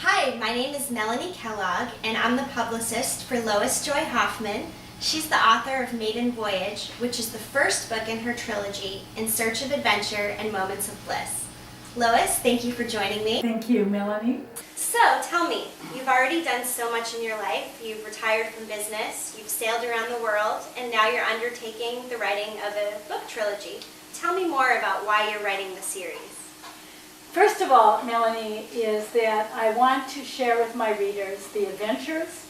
Hi, my name is Melanie Kellogg, and I'm the publicist for Lois Joy Hofmann. She's the author of Maiden Voyage, which is the first book in her trilogy, In Search of Adventure and Moments of Bliss. Lois, thank you for joining me. Thank you, Melanie. So, tell me, you've already done so much in your life. You've retired from business, you've sailed around the world, and now you're undertaking the writing of a book trilogy. Tell me more about why you're writing the series. First of all, Melanie, is that I want to share with my readers the adventures,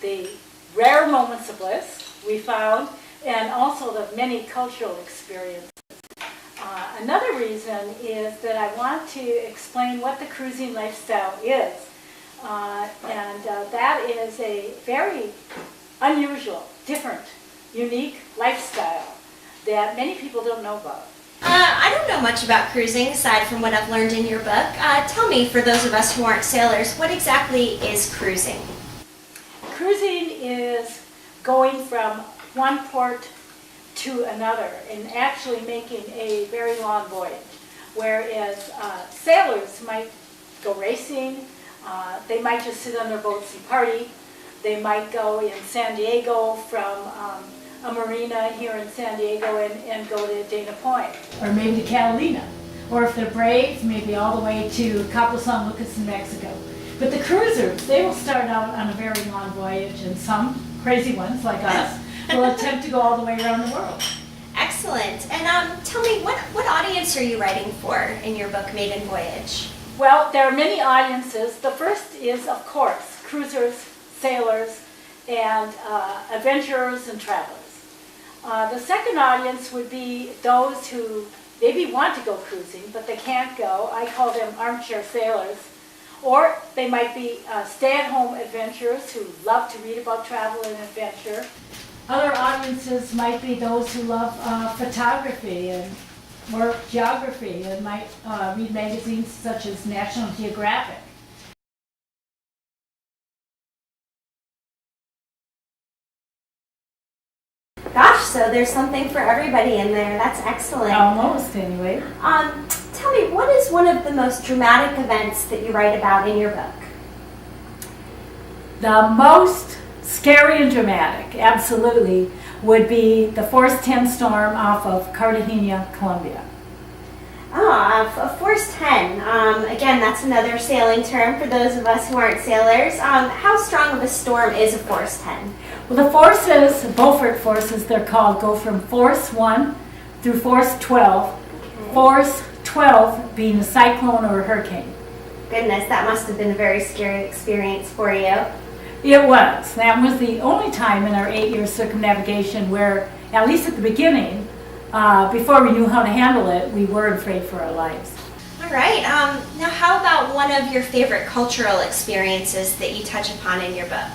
the rare moments of bliss we found, and also the many cultural experiences. Another reason is that I want to explain what the cruising lifestyle is. That is a very unusual, different, unique lifestyle that many people don't know about. I don't know much about cruising aside from what I've learned in your book. Tell me, for those of us who aren't sailors, what exactly is cruising? Cruising is going from one port to another and actually making a very long voyage, whereas sailors might go racing, they might just sit on their boats and party, they might go in San Diego from a marina here in San Diego and go to Dana Point. Or maybe to Catalina. Or if they're brave, maybe all the way to Cabo San Lucas in Mexico. But the cruisers, they will start out on a very long voyage, and some crazy ones like us will attempt to go all the way around the world. Excellent. And tell me, what audience are you writing for in your book, Maiden Voyage? Well, there are many audiences. The first is, of course, cruisers, sailors, and adventurers and travelers. The second audience would be those who maybe want to go cruising, but they can't go. I call them armchair sailors. Or they might be stay-at-home adventurers who love to read about travel and adventure. Other audiences might be those who love photography or geography and might read magazines such as National Geographic. Gosh, so there's something for everybody in there. That's excellent. Almost, anyway. Tell me, what is one of the most dramatic events that you write about in your book? The most scary and dramatic, absolutely, would be the Force 10 storm off of Cartagena, Colombia. A Force 10. Again, that's another sailing term for those of us who aren't sailors. How strong of a storm is a Force 10? Well, the forces, Beaufort forces, they're called, go from Force 1 through Force 12. Okay. Force 12 being a cyclone or a hurricane. Goodness, that must have been a very scary experience for you. It was. That was the only time in our 8-year circumnavigation where, at least at the beginning, before we knew how to handle it, we were afraid for our lives. All right. Now, how about one of your favorite cultural experiences that you touch upon in your book?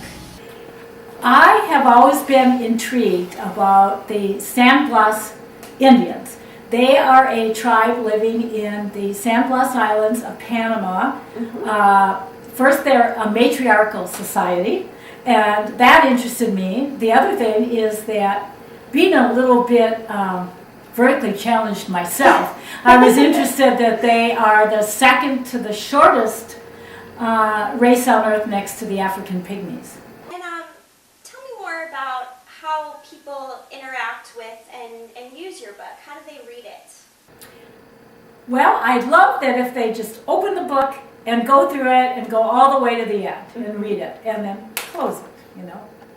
I have always been intrigued about the San Blas Indians. They are a tribe living in the San Blas Islands of Panama. Mm-hmm. First, they're a matriarchal society, and that interested me. The other thing is that being a little bit vertically challenged myself, I was interested that they are the second to the shortest race on Earth next to the African pygmies. About how people interact with and use your book. How do they read it? Well, I'd love that if they just open the book and go through it and go all the way to the end and read it and then close it,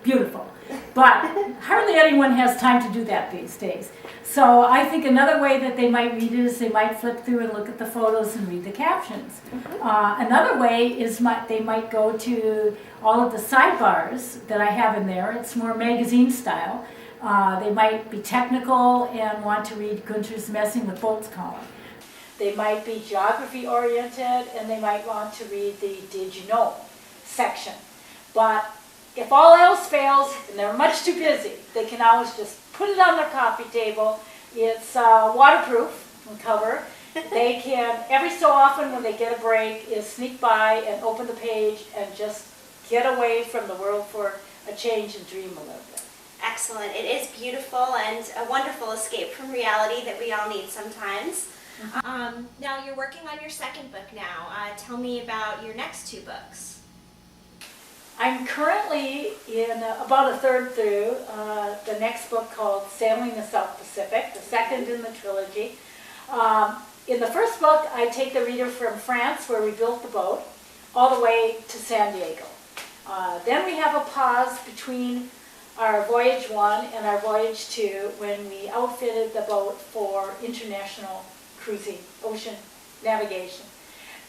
beautiful. But hardly anyone has time to do that these days. So I think another way that they might read it is they might flip through and look at the photos and read the captions. Mm-hmm. Another way is they might go to all of the sidebars that I have in there. It's more magazine style. They might be technical and want to read Gunter's Messing with Boats column. They might be geography oriented and they might want to read the Did You Know section. But if all else fails and they're much too busy, they can always just put it on their coffee table. It's waterproof cover. They can, every so often when they get a break, is sneak by and open the page and just get away from the world for a change and dream a little bit. Excellent. It is beautiful and a wonderful escape from reality that we all need sometimes. Now you're working on your second book now. Tell me about your next two books. I'm currently in about a third through the next book called Sailing the South Pacific, the second in the trilogy. In the first book, I take the reader from France, where we built the boat, all the way to San Diego. Then we have a pause between our Voyage 1 and our Voyage 2 when we outfitted the boat for international cruising, ocean navigation.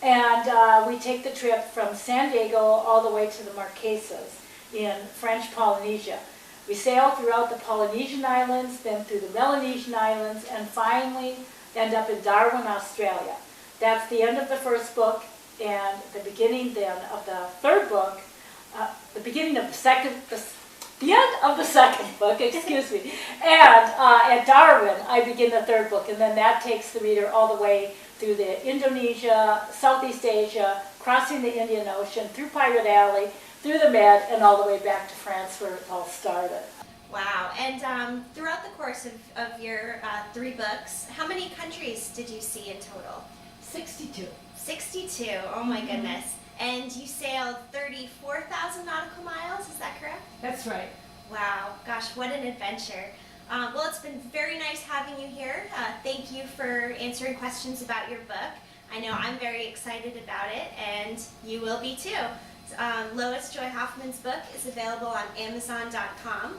And we take the trip from San Diego all the way to the Marquesas in French Polynesia. We sail throughout the Polynesian Islands, then through the Melanesian Islands, and finally end up in Darwin, Australia. That's the end of the first book, and the beginning then of the third book, the beginning of the second, the end of the second book, excuse me. And at Darwin, I begin the third book, and then that takes the reader all the way through the Indonesia, Southeast Asia, crossing the Indian Ocean, through Pirate Alley, through the Med, and all the way back to France where it all started. Wow. And throughout the course of your three books, how many countries did you see in total? 62. 62. Oh my goodness. And you sailed 34,000 nautical miles, is that correct? That's right. Wow. Gosh, what an adventure. Well, it's been very nice having you here. Thank you for answering questions about your book. I know I'm very excited about it, and you will be too. Lois Joy Hofmann's book is available on Amazon.com.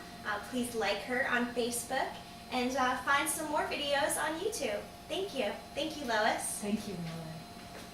Please like her on Facebook, and find some more videos on YouTube. Thank you. Thank you, Lois. Thank you, Melanie.